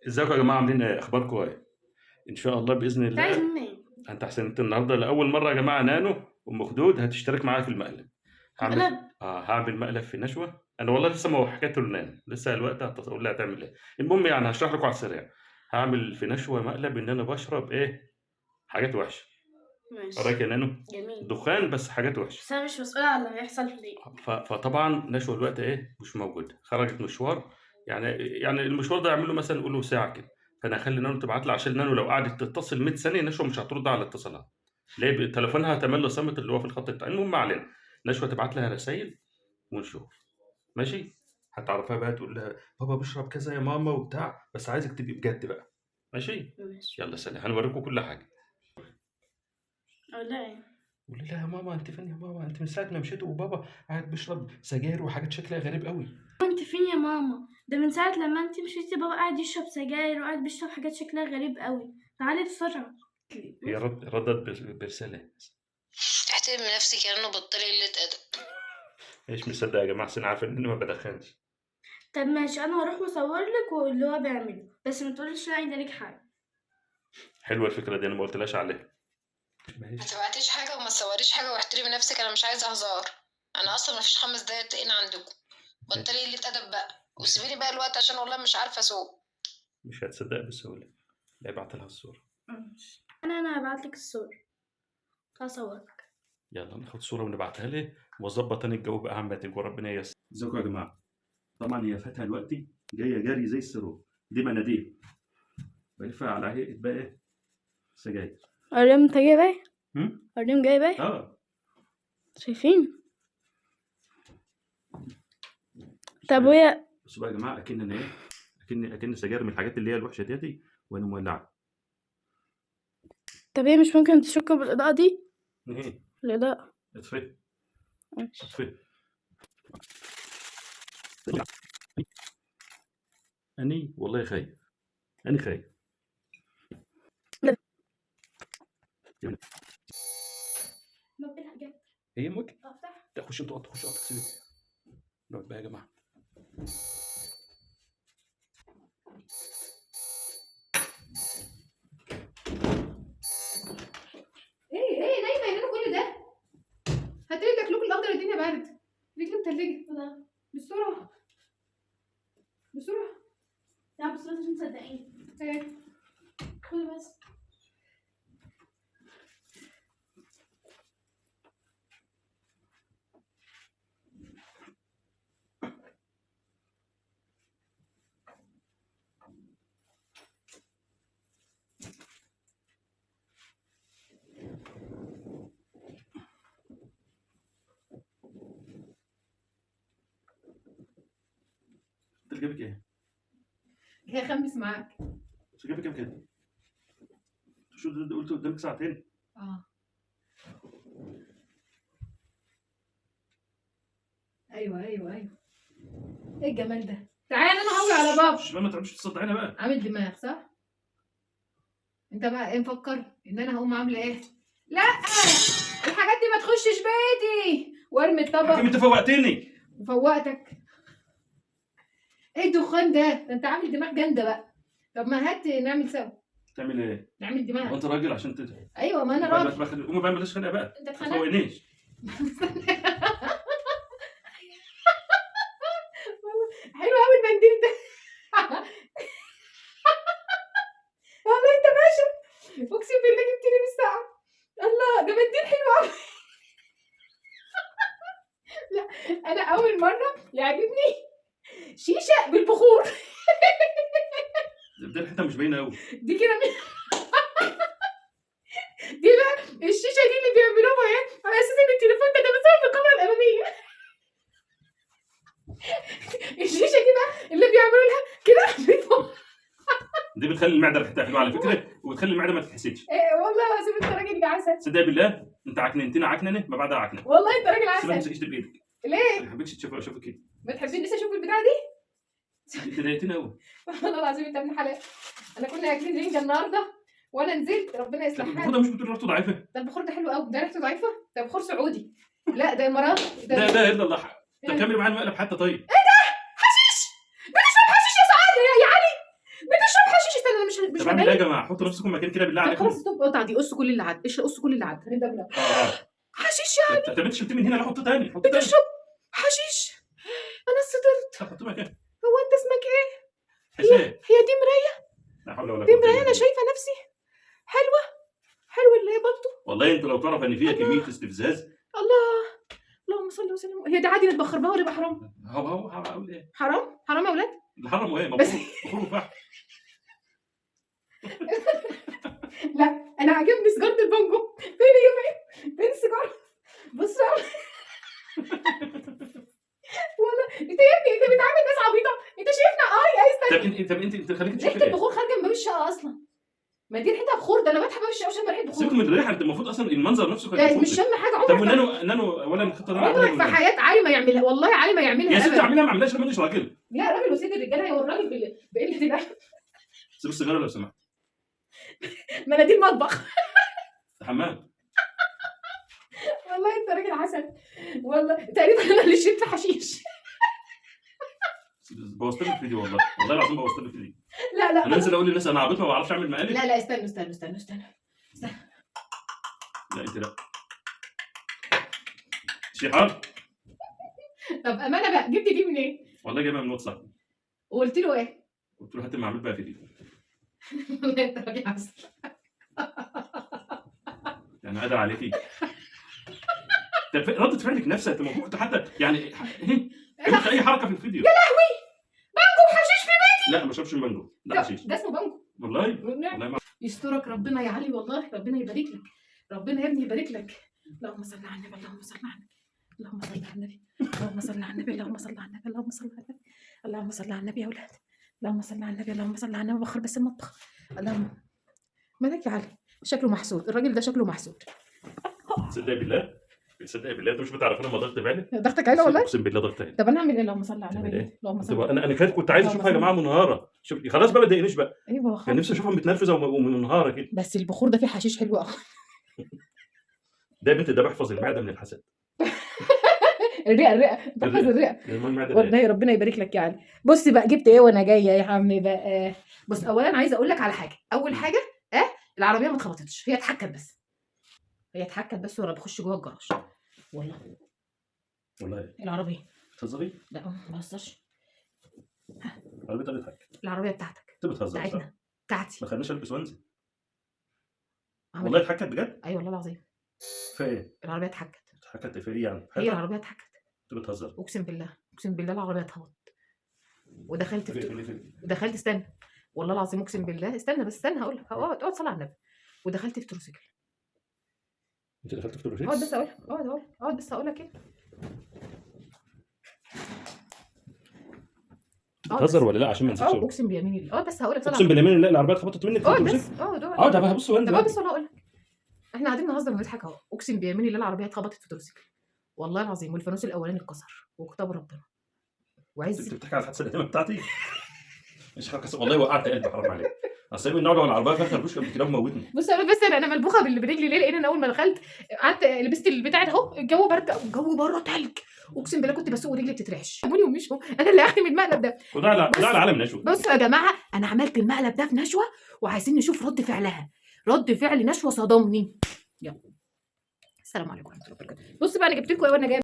ازيكم يا جماعه؟ عاملين ايه؟ اخباركم ايه؟ ان شاء الله باذن انت عايز الله. منين؟ انت حسنت النهارده لاول مره يا جماعه. نانو ام خدود هتشترك معايا في المقلب. مقلب. هعمل مقلب في نشوه. انا والله لسه ما حكيته لنانو، لسه الوقت هتقول لها هتعمل ايه. المهم يعني هشرح لكم على السريع. هعمل في نشوه مقلب ان انا بشرب ايه؟ حاجات وحشه. رايك ماشي. يا نانو؟ جميل. دخان بس حاجات وحشه. بس انا مش مسؤولة عن اللي هيحصل لي. فطبعا نشوى الوقت ايه مش موجود، خرجت مشوار. يعني المشوار ده يعمل له مثلا نقول له ساعه كده. فانا هخلي نانو تبعت لي، عشان نانو لو قعدت تتصل 100 ثانيه نشوى مش هترد على الاتصالات. ليه؟ تليفونها تملي صامت اللي هو في الخط بتاعي. المهم ما علينا. نشوى تبعت لها رسائل ونشوف. ماشي. هتعرفها بقى تقول لها بابا بشرب كذا يا ماما وبتاع، بس عايزك تبقي بجد بقى. ماشي. ماشي. يلا سلام، هنوريكم كل حاجه. ولا ايه؟ قولي لها يا ماما انت فين؟ يا ماما انت من ساعه ما مشيت وبابا قاعد بيشرب سجاير وحاجات شكلها غريب قوي. انت فين يا ماما؟ ده من ساعة لما انت مشيتي بابا قاعد يشرب سجاير وقاعد بيشرب حاجات شكلها غريب قوي. تعالي بسرعة. هي ردت برسالة. احترمي نفسك يا رنا، بطلي قلة أدب. ايش مصدق يا جماعة؟ أنا عارف إني ما بدخنش. طب ماشي، انا هروح واصور لك واللي هو بيعمله، بس ما تقوليش لا عايزة لك حاجة. حلوة الفكرة دي، أنا ما قلتلاش عليها. ما ماشي. تبعتيش حاجة وما تصوريش حاجة، واحترمي نفسك. أنا مش عايزة هزار. أنا أصلا مفيش 5 دقايق تقين عندكم. بطلي قلة أدب بقى وسيبيني بقى الوقت، عشان والله مش عارفة أسوق. مش هتصدق بسهولة. لا ابعت لها الصورة. ماشي. انا هبعت لك الصورة. هصورك. يلا ناخد صورة ونبعتها لي واظبط أنا الجو بقى عمتك وربنا ييسر. ازيكم يا جماعة؟ طبعا هي فاتها دلوقتي جاية جري زي السرو. دي مناديل بلفها على هيئة بقى إيه؟ سجاير. اريم انت جايب ايه؟ هم؟ اريم جايب ايه؟ شايفين؟ طب وهي بصوا بقى يا جماعة، أكن أنا إيه؟ أكن سجاير من الحاجات اللي هي الوحشة ديتي وأنا مولعة. طب هي مش ممكن تشك بالإضاءة دي؟ إيه؟ الإضاءة. اطفي. ماشي. اطفي. أني والله خايف. أنا خايف. هي ممكن تخش انتوا تخشوا سيبك. نقعد بقى يا جماعه. ايه نايمه يا كل ده؟ هاتلي الاكلوك الاخضر، الدنيا برد، رجلي متلجه. بسرعه بسرعه. لا بس لازم تصدقيني. ايه خدي بس. انت جايبك ايه؟ جاي اخمس معاك. انت جايبك كام كده؟ شو قلت قدامك ساعتين؟ ايوه ايه الجمال ده؟ تعالى انا هقول على بابا. مش ما تقعدش تصدعينا بقى. عامل دماغ صح؟ انت بقى ايه مفكر ان انا هقوم عامله ايه؟ لا، الحاجات دي ما تخشش بيتي وارمي الطبق. حكيم انت فوقتني. وفوقتك. ايه الدخان ده انت عامل دماغ جامده بقى. طب ما هات نعمل سوا. تعمل ايه؟ نعمل دماغ. وانت راجل عشان تدعي. ايوه ما انا راجل. قوم بقى بلاش خناقه بقى. انت ما اتخانقت. تفوقنيش. حلو قوي المنديل ده. والله انت باشا، اقسم بالله جبتني بالساعه. الله ده منديل حلو قوي. لا انا اول مره يعجبني شيشه بالبخور. دي الحته مش باينه قوي. دي كده دي بقى الشيشه دي اللي بيعملوها ايه على اساس ان التليفون ده بيصور في الكاميرا الاماميه. الشيشه دي بقى اللي بيعملوا لها كده. دي بتخلي المعده ريحتها حلوه على فكره، وبتخلي المعده ما تتحسدش. إيه والله العظيم انت راجل عسل. صدق بالله انت عكننتنا عكننه ما بعدها عكنه. والله انت راجل سيبها عسل. تمسكيش بايدك. ليه؟ ما حبيتش اشوفك كده. ما تحبنيش اشوف البتاعه دي؟ انت ضايقتنا قوي. والله العظيم انت ابن حلال. انا كنا اكلين رنجه النهارده وانا نزلت ربنا يصلح البخور حالي. ده مش بتقول ريحته ضعيفه؟ ده البخور ده حلو قوي، ده ريحته ضعيفه، ده بخور سعودي. لا ده اماراتي. ده يرضى الله. ده كمل معايا المقلب حتى. طيب حشيش. بتشرب حشيش يا سعاده يا علي، بتشرب حشيش. مش بعمل مبين. ايه يا جماعه؟ حطوا نفسكم مكان كده بالله طب عليكم. خلاص ستوب، قطع دي، قص كل اللي عدى، قص كل اللي عدى، هنبدا بلا حشيش يعني. طب انت شلت من هنا، لا حط تاني، حط تاني. بتشرب حشيش؟ انا صدرت. طب حط مكان. هو انت اسمك ايه؟ حسين. هي دي مرايه؟ لا حول ولا دي قوه مرايه، الا انا بالله. شايفه نفسي حلوه، حلوه اللي هي بلطو. والله انت لو تعرف ان فيها كميه استفزاز. الله، اللهم صل وسلم. هي دي عادي نتبخر بها ولا يبقى حرام؟ هو هقول ايه؟ حرام، حرام يا اولاد. الحرام وايه؟ بس- مفروض وفحم. لا انا عاجبني سيجاره البانجو. فين هي؟ فين السيجاره؟ بص والله انت يا ابني، انت بتعامل ناس عبيطه، انت شايفنا استنى. طب انت خليك تشوف ريحه ايه؟ البخور خارجه من باب الشقه اصلا. ما دي ريحتها بخور، ده انا فاتحه باب الشقه وشامه ريحه بخور. سيبكم من الريحه، انت المفروض اصلا المنظر نفسه كان لا يفوتك. مش شامه حاجه. طب عمرك نانو ولا الخطه ده عمرك في حياه علي ما يعملها، والله علي ما يعملها يا ستي ابدا. اعملها، ما عملهاش لما مش راجل. لا راجل وسيد الرجاله، هو الراجل بقله الادب. سيب السيجاره لو سمحت. مناديل مطبخ. حمام. والله انت راجل عسل، والله تقريبا انا اللي شربت حشيش. بوظت لي الفيديو والله، والله العظيم بوظت لي الفيديو. لا لا انا انزل اقول للناس انا عبيط ما بعرفش اعمل مقالب. لا لا، استنى. لا انت لا. شيحان. طب امانه بقى، جبت دي منين؟ والله جايبها من واتساب. وقلت له ايه؟ قلت له هات المعلومات بقى فيديو. والله انت راجل عسل. يعني قادر عليكي. طب ردة فعلك نفسها انت المفروض كنت حتى يعني عملت اي حركه في الفيديو. يا لهوي، بانجو وحشيش في بيتي. لا ما شربش المانجو، لا حشيش. ده اسمه بانجو. والله والله ما يسترك ربنا يا علي، والله ربنا يبارك لك، ربنا يا ابني يبارك لك. اللهم صل على النبي، اللهم صل على النبي، اللهم صل على النبي، اللهم صل على النبي، اللهم صل على النبي، اللهم صل على النبي، اللهم صل على النبي يا اولاد، اللهم صل على النبي، اللهم صل على النبي. بخر بس المطبخ. اللهم مالك يا علي؟ شكله محسود، الراجل ده شكله محسود. تصدقي بالله، تصدقي بالله انت مش بتعرف انا ما ضغط بالي. ضغطك عالي والله. اقسم بالله ضغط عالي. طب انا اعمل ايه؟ اللهم صل على تعمل النبي، ايه؟ اللهم صل طب على انا كنت عايز اشوفها يا جماعه منهاره. شوف خلاص بقى ما تضايقنيش بقى. ايوه كان نفسي اشوفها متنرفزه ومنهاره كده. بس البخور ده فيه حشيش حلو قوي. ده يا بنت ده بحفظ المعده من الحسد. الرئه بحفظ الرئه. المعده والله ربنا يبارك لك يا علي. بص بقى جبت ايه وانا جايه يا عمي بقى. بص اولا عايزه اقول لك على حاجه. اول حاجه العربيه ما اتخبطتش، هي اتحكت بس وانا بخش جوه الجراج. والله العربيه. بتهزري؟ لا ما بهزرش. العربيه بتاعتك. العربيه بتاعتك، انت بتهزر صح؟ بتاعتنا، بتاعتي. ما خليناش البس وانزل. عمل والله إيه؟ اتحكت بجد؟ ايوه والله العظيم في ايه؟ العربيه اتحكت. اتحكت في ايه يعني؟ هي حيطة؟ العربيه اتحكت، انت بتهزر. اقسم بالله العربيه اتهبط. ودخلت في ودخلت استنى والله العظيم اقسم بالله. استنى بس، استنى هقول لك. اقعد صلي على النبي. ودخلت في تروسيكل. انت دخلت في تروسيكل؟ اقعد بس اقول لك، اقعد بس اقول لك ايه. بتهزر ولا لا؟ عشان ما نسيبش. اقسم بيمين الله. اقعد بس هقول لك. اقسم باليمين لا العربيه اتخبطت منك في اقعد التروسيكل. بس، اقعد اقعد بص وانزل. طب اقعد بس ولا اقول لك. احنا قاعدين نهزر ونضحك اهو. اقسم بيمين الله العربيه اتخبطت في تروسيكل والله العظيم، والفانوس الاولاني اتكسر وكتاب ربنا وعز. انت بتحكي على الحادثه القديمه بتاعتي؟ مش حركه والله وقعت قلبي حرام عليك. اصل من النوع العربيه فيها خربوش قبل كده وموتني. بص يا ولاد، بس انا ملبوخه برجلي ليه؟ لان انا اول ما دخلت قعدت لبست البتاع ده اهو. الجو برد، الجو بره تلج. اقسم بالله كنت بسوق ورجلي بتترعش. سابوني ومشوا. انا اللي اختم المقلب ده. وده على عالم نشوه. بصوا يا جماعه، انا عملت المقلب ده في نشوه وعايزين نشوف رد فعلها. رد فعل نشوه صدمني. يلا السلام عليكم ورحمه الله وبركاته. بص بقى انا جبت لكم ايه وانا جايه.